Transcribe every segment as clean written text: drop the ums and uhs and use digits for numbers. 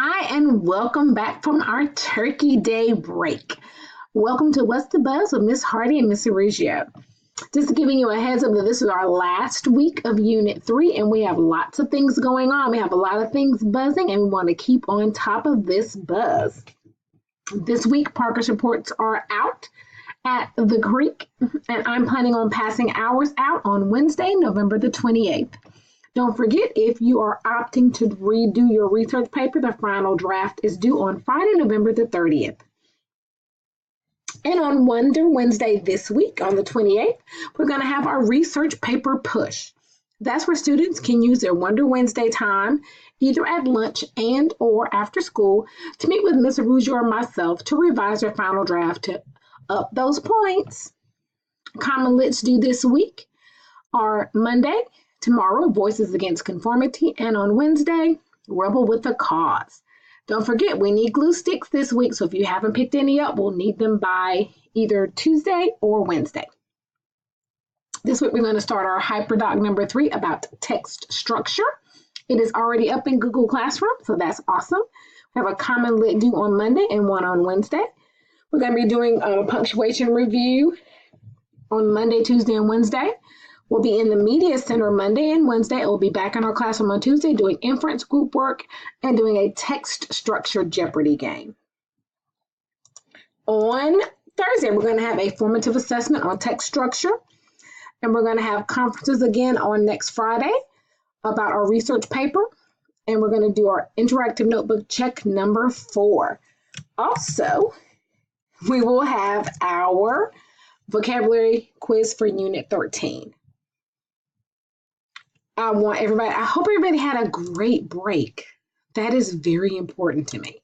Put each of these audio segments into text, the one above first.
Hi, and welcome back from our Turkey Day break. Welcome to What's the Buzz with Miss Hardy and Miss Arugio. Just giving you a heads up that this is our last week of Unit 3, and we have lots of things going on. We have a lot of things buzzing, and we want to keep on top of this buzz. This week, progress reports are out at the Creek, and I'm planning on passing ours out on Wednesday, November the 28th. Don't forget, if you are opting to redo your research paper, the final draft is due on Friday, November the 30th. And on Wonder Wednesday this week, on the 28th, we're going to have our research paper push. That's where students can use their Wonder Wednesday time, either at lunch and or after school, to meet with Ms. Arugio or myself to revise their final draft to up those points. Common Lits due this week are Monday, tomorrow, Voices Against Conformity, and on Wednesday, Rebel with a Cause. Don't forget, we need glue sticks this week, so if you haven't picked any up, we'll need them by either Tuesday or Wednesday. This week, we're going to start our HyperDoc number 3 about text structure. It is already up in Google Classroom, so that's awesome. We have a Common Lit due on Monday and one on Wednesday. We're going to be doing a punctuation review on Monday, Tuesday, and Wednesday. We'll be in the Media Center Monday and Wednesday. We'll be back in our classroom on Tuesday doing inference group work and doing a text structure Jeopardy game. On Thursday, we're going to have a formative assessment on text structure. And we're going to have conferences again on next Friday about our research paper. And we're going to do our interactive notebook check number 4. Also, we will have our vocabulary quiz for Unit 13. I hope everybody had a great break. That is very important to me.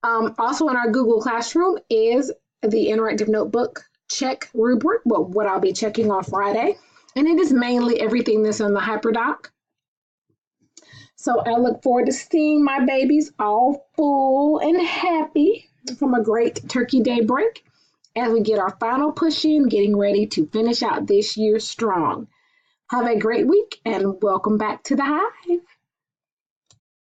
Also in our Google Classroom is the interactive notebook check rubric, what I'll be checking on Friday. And it is mainly everything that's on the HyperDoc. So I look forward to seeing my babies all full and happy from a great Turkey Day break as we get our final push in, getting ready to finish out this year strong. Have a great week and welcome back to the Hive.